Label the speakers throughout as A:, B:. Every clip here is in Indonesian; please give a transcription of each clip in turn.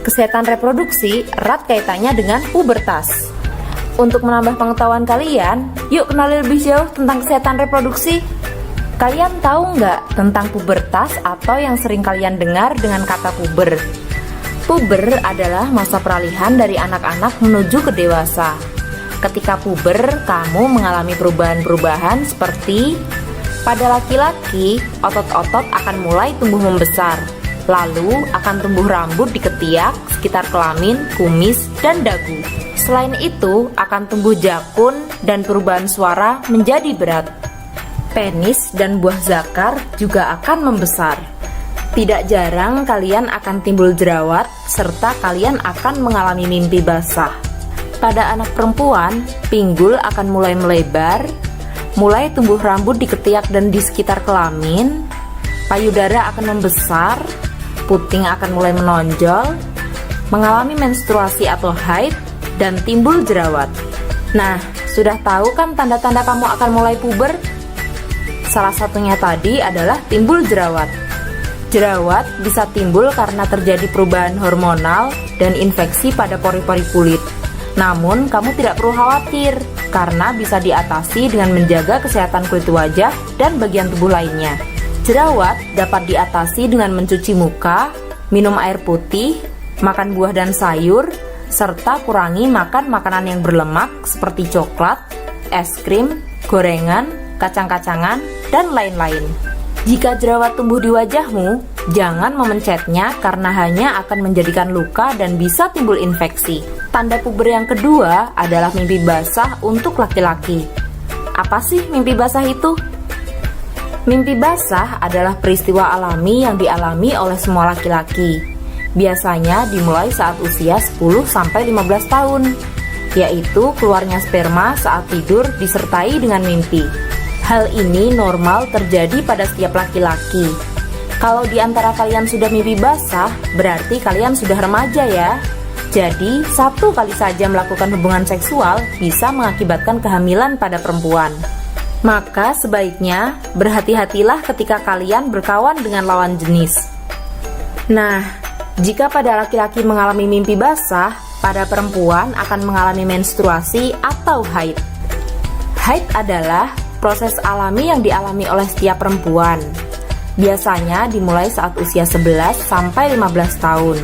A: Kesehatan reproduksi erat kaitannya dengan pubertas. Untuk menambah pengetahuan kalian, yuk kenali lebih jauh tentang kesehatan reproduksi. Kalian tahu nggak tentang pubertas atau yang sering kalian dengar dengan kata puber? Puber adalah masa peralihan dari anak-anak menuju ke dewasa. Ketika puber, kamu mengalami perubahan-perubahan seperti pada laki-laki, otot-otot akan mulai tumbuh membesar. Lalu akan tumbuh rambut di ketiak, sekitar kelamin, kumis, dan dagu. Selain itu, akan tumbuh jakun dan perubahan suara menjadi berat. Penis dan buah zakar juga akan membesar. Tidak jarang kalian akan timbul jerawat, serta kalian akan mengalami mimpi basah. Pada anak perempuan, pinggul akan mulai melebar, mulai tumbuh rambut di ketiak dan di sekitar kelamin, payudara akan membesar, puting akan mulai menonjol, mengalami menstruasi atau haid, dan timbul jerawat. Nah, sudah tahu kan tanda-tanda kamu akan mulai puber? Salah satunya tadi adalah timbul jerawat. Jerawat bisa timbul karena terjadi perubahan hormonal dan infeksi pada pori-pori kulit. Namun, kamu tidak perlu khawatir, karena bisa diatasi dengan menjaga kesehatan kulit wajah dan bagian tubuh lainnya. Jerawat dapat diatasi dengan mencuci muka, minum air putih, makan buah dan sayur, serta kurangi makan makanan yang berlemak seperti coklat, es krim, gorengan, kacang-kacangan, dan lain-lain. Jika jerawat tumbuh di wajahmu, jangan memencetnya karena hanya akan menjadikan luka dan bisa timbul infeksi. Tanda puber yang kedua adalah mimpi basah untuk laki-laki. Apa sih mimpi basah itu? Mimpi basah adalah peristiwa alami yang dialami oleh semua laki-laki. Biasanya dimulai saat usia 10-15 tahun, yaitu keluarnya sperma saat tidur disertai dengan mimpi. Hal ini normal terjadi pada setiap laki-laki. Kalau di antara kalian sudah mimpi basah, berarti kalian sudah remaja ya. Jadi, satu kali saja melakukan hubungan seksual bisa mengakibatkan kehamilan pada perempuan. Maka sebaiknya berhati-hatilah ketika kalian berkawan dengan lawan jenis. Nah, jika pada laki-laki mengalami mimpi basah, pada perempuan akan mengalami menstruasi atau haid. Haid adalah proses alami yang dialami oleh setiap perempuan. Biasanya dimulai saat usia 11-15 tahun,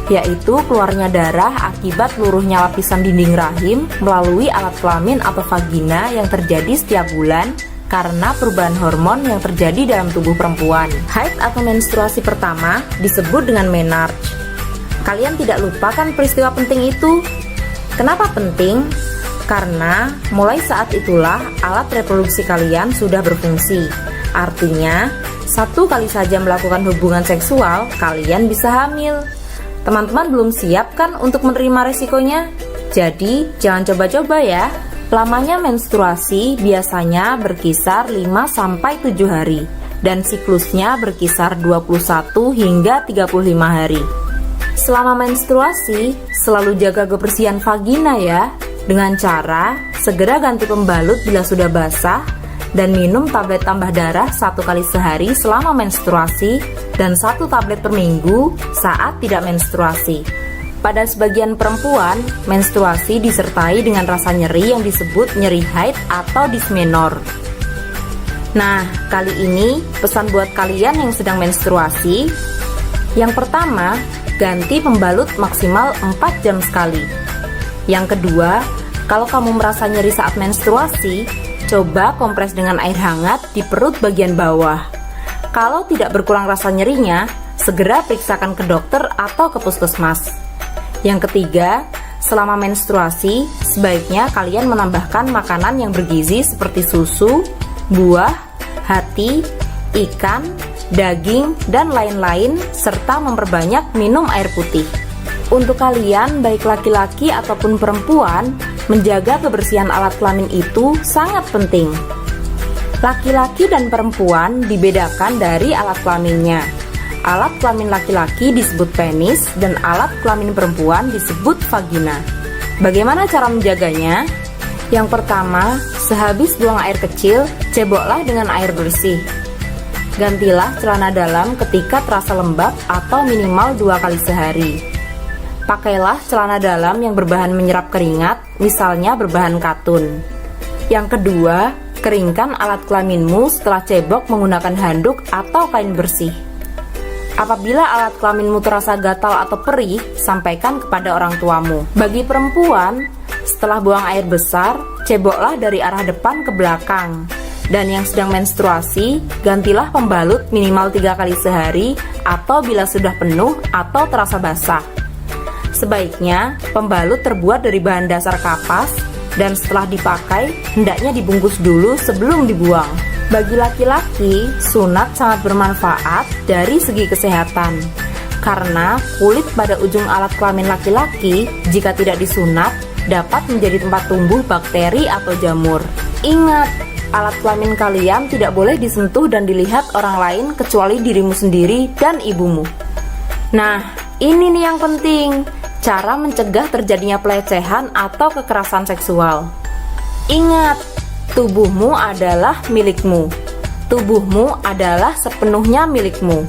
A: yaitu keluarnya darah akibat luruhnya lapisan dinding rahim melalui alat kelamin atau vagina yang terjadi setiap bulan karena perubahan hormon yang terjadi dalam tubuh perempuan. Haid atau menstruasi pertama disebut dengan menarche. Kalian tidak lupakan peristiwa penting itu. Kenapa penting? Karena mulai saat itulah alat reproduksi kalian sudah berfungsi. Artinya, satu kali saja melakukan hubungan seksual, kalian bisa hamil. Teman-teman belum siap kan untuk menerima resikonya? Jadi, jangan coba-coba ya. Lamanya menstruasi biasanya berkisar 5-7 hari dan siklusnya berkisar 21 hingga 35 hari. Selama menstruasi, selalu jaga kebersihan vagina ya, dengan cara segera ganti pembalut bila sudah basah dan minum tablet tambah darah 1 kali sehari selama menstruasi dan 1 tablet per minggu saat tidak menstruasi. Pada sebagian perempuan, menstruasi disertai dengan rasa nyeri yang disebut nyeri haid atau dysmenor. Nah, kali ini pesan buat kalian yang sedang menstruasi. Yang pertama, ganti pembalut maksimal 4 jam sekali. Yang kedua, kalau kamu merasa nyeri saat menstruasi, coba kompres dengan air hangat di perut bagian bawah. Kalau tidak berkurang rasa nyerinya, segera periksakan ke dokter atau ke puskesmas. Yang ketiga, selama menstruasi, sebaiknya kalian menambahkan makanan yang bergizi seperti susu, buah, hati, ikan, daging, dan lain-lain, serta memperbanyak minum air putih. Untuk kalian, baik laki-laki ataupun perempuan, menjaga kebersihan alat kelamin itu sangat penting. Laki-laki dan perempuan dibedakan dari alat kelaminnya. Alat kelamin laki-laki disebut penis dan alat kelamin perempuan disebut vagina. Bagaimana cara menjaganya? Yang pertama, sehabis buang air kecil, ceboklah dengan air bersih. Gantilah celana dalam ketika terasa lembab atau minimal 2 kali sehari. Pakailah celana dalam yang berbahan menyerap keringat, misalnya berbahan katun. Yang kedua, keringkan alat kelaminmu setelah cebok menggunakan handuk atau kain bersih. Apabila alat kelaminmu terasa gatal atau perih, sampaikan kepada orang tuamu. Bagi perempuan, setelah buang air besar, ceboklah dari arah depan ke belakang. Dan yang sedang menstruasi, gantilah pembalut minimal 3 kali sehari atau bila sudah penuh atau terasa basah. Sebaiknya, pembalut terbuat dari bahan dasar kapas dan setelah dipakai, hendaknya dibungkus dulu sebelum dibuang. Bagi laki-laki, sunat sangat bermanfaat dari segi kesehatan. Karena kulit pada ujung alat kelamin laki-laki, jika tidak disunat, dapat menjadi tempat tumbuh bakteri atau jamur. Ingat, alat kelamin kalian tidak boleh disentuh dan dilihat orang lain kecuali dirimu sendiri dan ibumu. Nah, ini nih yang penting. Cara mencegah terjadinya pelecehan atau kekerasan seksual. Ingat, tubuhmu adalah milikmu. Tubuhmu adalah sepenuhnya milikmu.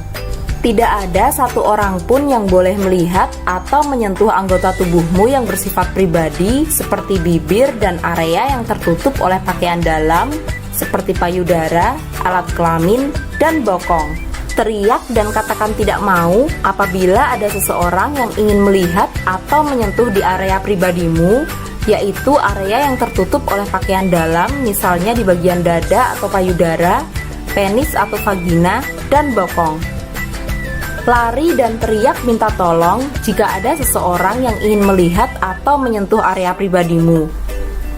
A: Tidak ada satu orang pun yang boleh melihat atau menyentuh anggota tubuhmu yang bersifat pribadi seperti bibir dan area yang tertutup oleh pakaian dalam seperti payudara, alat kelamin, dan bokong. Teriak dan katakan tidak mau apabila ada seseorang yang ingin melihat atau menyentuh di area pribadimu, yaitu area yang tertutup oleh pakaian dalam, misalnya di bagian dada atau payudara, penis atau vagina, dan bokong. Lari dan teriak minta tolong jika ada seseorang yang ingin melihat atau menyentuh area pribadimu.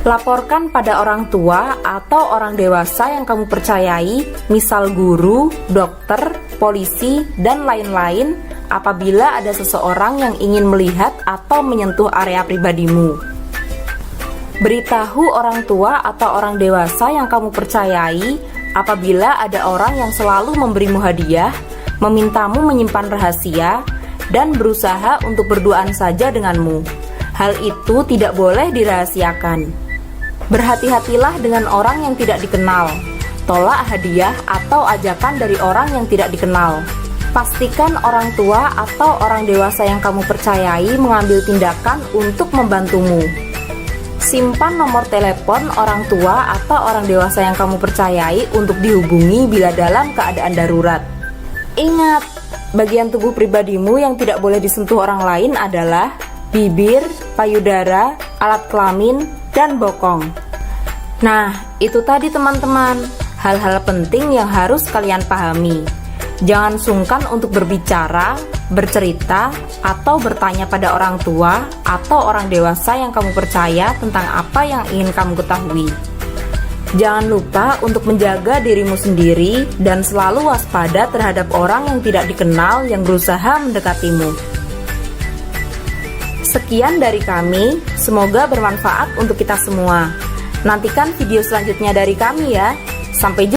A: Laporkan pada orang tua atau orang dewasa yang kamu percayai, misal guru, dokter, polisi, dan lain-lain apabila ada seseorang yang ingin melihat atau menyentuh area pribadimu. Beritahu orang tua atau orang dewasa yang kamu percayai apabila ada orang yang selalu memberimu hadiah, memintamu menyimpan rahasia, dan berusaha untuk berduaan saja denganmu. Hal itu tidak boleh dirahasiakan. Berhati-hatilah dengan orang yang tidak dikenal. Tolak hadiah atau ajakan dari orang yang tidak dikenal. Pastikan orang tua atau orang dewasa yang kamu percayai mengambil tindakan untuk membantumu. Simpan nomor telepon orang tua atau orang dewasa yang kamu percayai untuk dihubungi bila dalam keadaan darurat. Ingat, bagian tubuh pribadimu yang tidak boleh disentuh orang lain adalah bibir, payudara, alat kelamin, dan bokong. Nah, itu tadi teman-teman, hal-hal penting yang harus kalian pahami. Jangan sungkan untuk berbicara, bercerita, atau bertanya pada orang tua atau orang dewasa yang kamu percaya tentang apa yang ingin kamu ketahui. Jangan lupa untuk menjaga dirimu sendiri dan selalu waspada terhadap orang yang tidak dikenal yang berusaha mendekatimu. Sekian dari kami, semoga bermanfaat untuk kita semua. Nantikan video selanjutnya dari kami ya. Sampai jumpa.